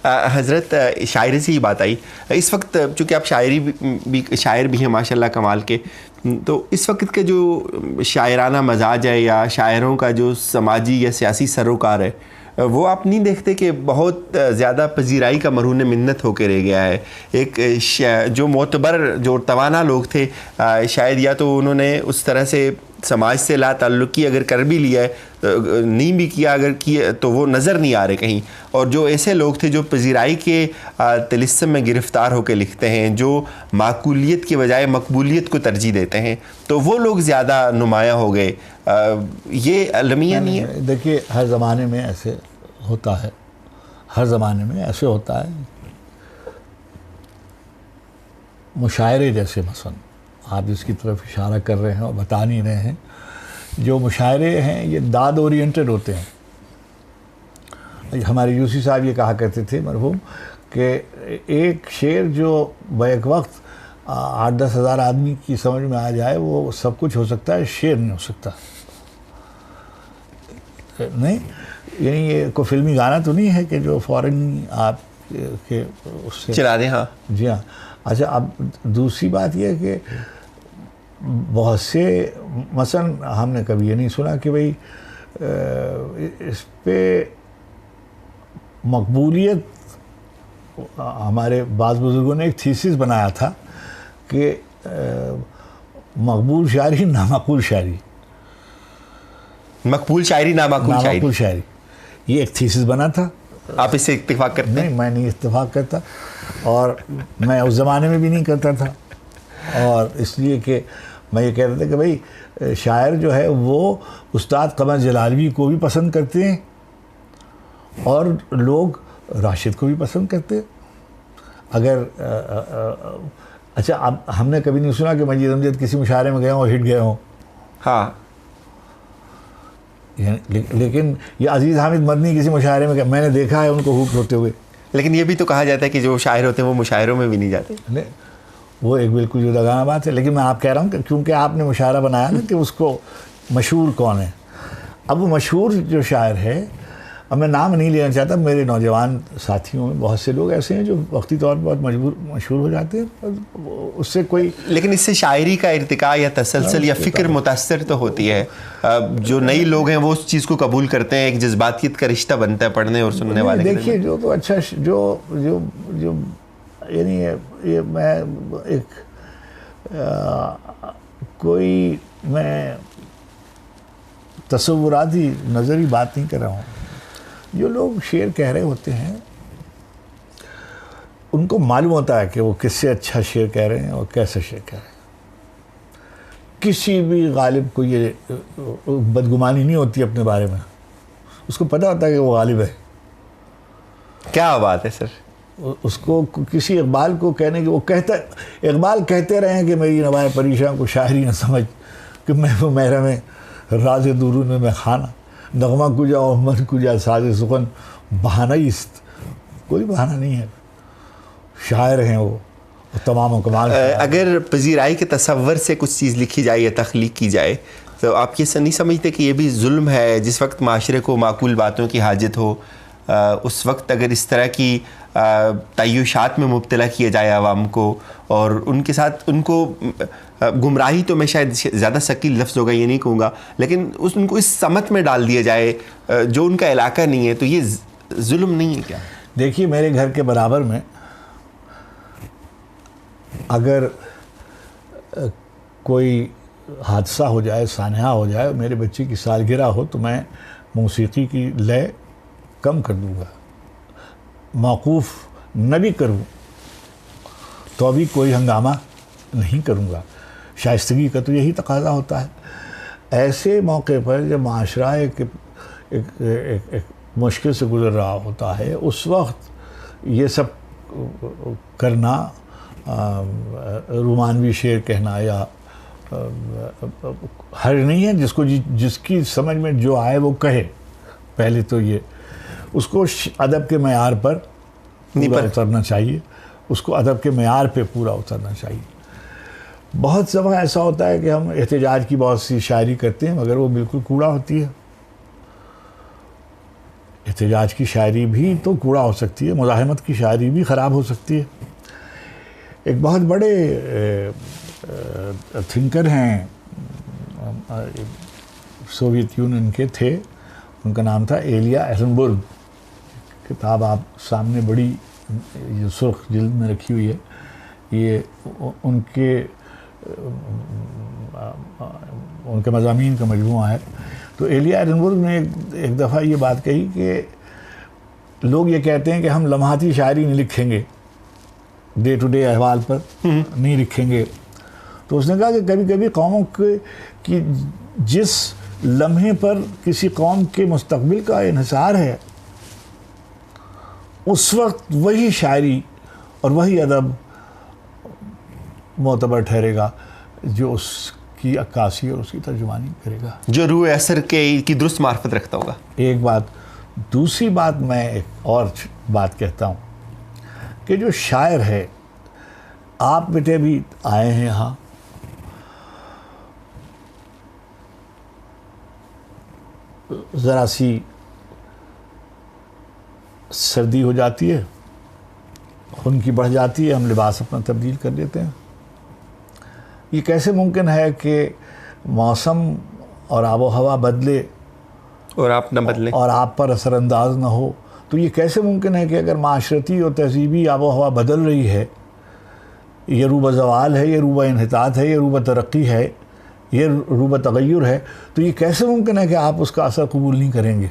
हज़रत शायरी से ही बात आई। इस वक्त चूँकि आप शायर भी हैं माशाल्लाह कमाल के, तो इस वक्त के जो शायराना मजाज है या शायरों का जो समाजी या सियासी सरोकार है, वो आप नहीं देखते कि बहुत ज़्यादा पजीराई का मरहून मिन्नत होकर रह गया है। एक जो मोतबर जो तवाना लोग थे, शायद या तो उन्होंने उस तरह से समाज से ला ताल्लुकी अगर कर भी लिया है, नहीं भी किया अगर किया, तो वो नज़र नहीं आ रहे कहीं। और जो ऐसे लोग थे जो पजीराई के तिलिस्म में गिरफ़्तार होकर लिखते हैं, जो माकूलियत के बजाय मकबूलियत को तरजीह देते हैं, तो वो लोग ज़्यादा नुमायाँ हो गए। ये अलमिया नहीं है? देखिए, हर ज़माने में ऐसे होता है, हर ज़माने में ऐसे होता है। मुशायरे जैसे मसलन आप जिसकी तरफ इशारा कर रहे हैं और बता नहीं रहे हैं, जो मुशायरे हैं ये दाद ओरिएंटेड होते हैं। हमारे यूसी साहब ये कहा करते थे मरहूम कि एक शेर जो बैक वक्त 8-10 हज़ार आदमी की समझ में आ जाए वो सब कुछ हो सकता है, शेर नहीं हो सकता। नहीं, यानी ये कोई फिल्मी गाना तो नहीं है कि जो फ़ौरन आप के उससे चला दें। हाँ जी हाँ। अच्छा, अब दूसरी बात यह है कि बहुत से मसलन हमने कभी ये नहीं सुना कि भाई इस पे मकबूलियत, हमारे बाज़ बुज़ुर्गों ने एक थीसिस बनाया था कि मकबूल शायरी नामाकूल शायरी, मकबूल शायरी नामाकूल शायरी, ये एक थीसिस बना था। आप इससे इत्तेफाक करते हैं? नहीं, मैं नहीं इत्तेफाक करता, और मैं उस ज़माने में भी नहीं करता था। और इसलिए कि मैं ये कह रहा था कि भाई शायर जो है वो उस्ताद कमर जलालवी को भी पसंद करते हैं और लोग राशिद को भी पसंद करते हैं। अगर अच्छा, अब हमने कभी नहीं सुना कि मजीद अमजद किसी मुशायरे में गए हों और हिट गए हों। हाँ, लेकिन ये अजीज़ हामिद मदनी किसी मुशायरे में, मैंने देखा है उनको हुक होते हुए। लेकिन ये भी तो कहा जाता है कि जो शायर होते हैं वो मुशायरों में भी नहीं जाते। नहीं, वो एक बिल्कुल जुदागाना बात है। लेकिन मैं आप कह रहा हूँ कि क्योंकि आपने मुशायरा बनाया ना कि उसको मशहूर कौन है, अब वो मशहूर जो शायर है, अब मैं नाम नहीं लेना चाहता, मेरे नौजवान साथियों में बहुत से लोग ऐसे हैं जो वक्ती तौर पर बहुत मशहूर हो जाते हैं, उससे कोई। लेकिन इससे शायरी का इर्तिका या तसलसल या फ़िक्र मुतासर तो होती है। जो नई लोग हैं वो उस चीज़ को कबूल करते हैं, एक जज्बातियत का रिश्ता बनता है पढ़ने और सुनने वाले। देखिए, जो तो अच्छा जो यानी ये मैं एक कोई मैं तसव्वुराती नज़री बात नहीं कर रहा हूँ। जो लोग शेर कह रहे होते हैं उनको मालूम होता है कि वो किससे अच्छा शेर कह रहे हैं और कैसे शेर कह रहे हैं। किसी भी गालिब को ये बदगुमानी नहीं होती अपने बारे में, उसको पता होता है कि वो गालिब है। क्या बात है सर। उसको किसी इकबाल को कहने की, वो कहता, इकबाल कहते रहे हैं कि मेरी नवाए परेशान को शायरी न समझ कि मैं वो मेहरा में राज दूरून में मैं खाना नगमा कुजा और मन कुजा साज सुखन बहाना ही, कोई बहाना नहीं है। शायर हैं वो तमाम कमाल। अगर पजीराई के तसव्वुर से कुछ चीज़ लिखी जाए या तख्लीक की जाए तो आप ये नहीं समझते कि ये भी जुल्म है? जिस वक्त माशरे को माकूल बातों की हाजत हो, उस वक्त अगर इस तरह की तय्युशात में मुब्तला किया जाए आवाम को और उनके साथ उनको गुमराही, तो मैं शायद ज़्यादा शकील लफ्ज़ होगा ये नहीं कहूँगा, लेकिन उनको इस समत में डाल दिया जाए जो उनका इलाका नहीं है, तो ये जुल्म नहीं है क्या? देखिए, मेरे घर के बराबर में अगर कोई हादसा हो जाए, सानहा हो जाए, मेरे बच्चे की सालगिरह हो, तो मैं मौसीकी की लय कम कर दूँगा, मौकूफ़ न भी करूँ तो अभी कोई हंगामा नहीं करूँगा। शाइस्तगी का तो यही तकाज़ा होता है। ऐसे मौके पर जब माशरा एक मुश्किल से गुज़र रहा होता है, उस वक्त ये सब करना, रोमानवी शेर कहना या हर नहीं है। जिसकी समझ में जो आए वो कहे। पहले तो ये उसको अदब के मयार पर पूरा उतरना चाहिए, उसको अदब के मयार पे पूरा उतरना चाहिए। बहुत समय ऐसा होता है कि हम एहतजाज की बहुत सी शायरी करते हैं मगर वो बिल्कुल कूड़ा होती है। एहतजाज की शायरी भी तो कूड़ा हो सकती है, मुज़ाहमत की शायरी भी ख़राब हो सकती है। एक बहुत बड़े थिंकर हैं, सोवियत यूनियन के थे, उनका नाम था एलिया एहरनबर्ग। किताब आप सामने बड़ी ये सुर्ख जिल्द में रखी हुई है, ये उनके मज़ामीन का मजमूआ है। तो एलिया एहरनबर्ग ने एक दफ़ा ये बात कही कि लोग ये कहते हैं कि हम लम्हाती शायरी नहीं लिखेंगे, डे टू डे अहवाल पर नहीं लिखेंगे। तो उसने कहा कि कभी कभी कौमों की जिस लम्हे पर किसी कौम के मुस्तकबिल का इन्हिसार है, उस वक्त वही शायरी और वही अदब मोतबर ठहरेगा जो उसकी अक्कासी और उसकी तर्जुमानी करेगा, जो रूह असर की दुरुस्त मार्फत रखता होगा। एक बात। दूसरी बात, मैं एक और बात कहता हूँ कि जो शायर है, आप बेटे भी आए हैं यहाँ, ज़रा सी सर्दी हो जाती है, खून की बढ़ जाती है, हम लिबास अपना तब्दील कर लेते हैं। ये कैसे मुमकिन है कि मौसम और आबो हवा बदले और आप न बदलें और आप पर असरअंदाज ना हो? तो ये कैसे मुमकिन है कि अगर माशरती और तहजीबी आबो हवा बदल रही है, ये रूब ज़वाल है, ये रूब इन्हितात है, ये रूब तरक्की है, ये रूब तगय्युर है, तो ये कैसे मुमकिन है कि आप उसका असर कबूल नहीं करेंगे?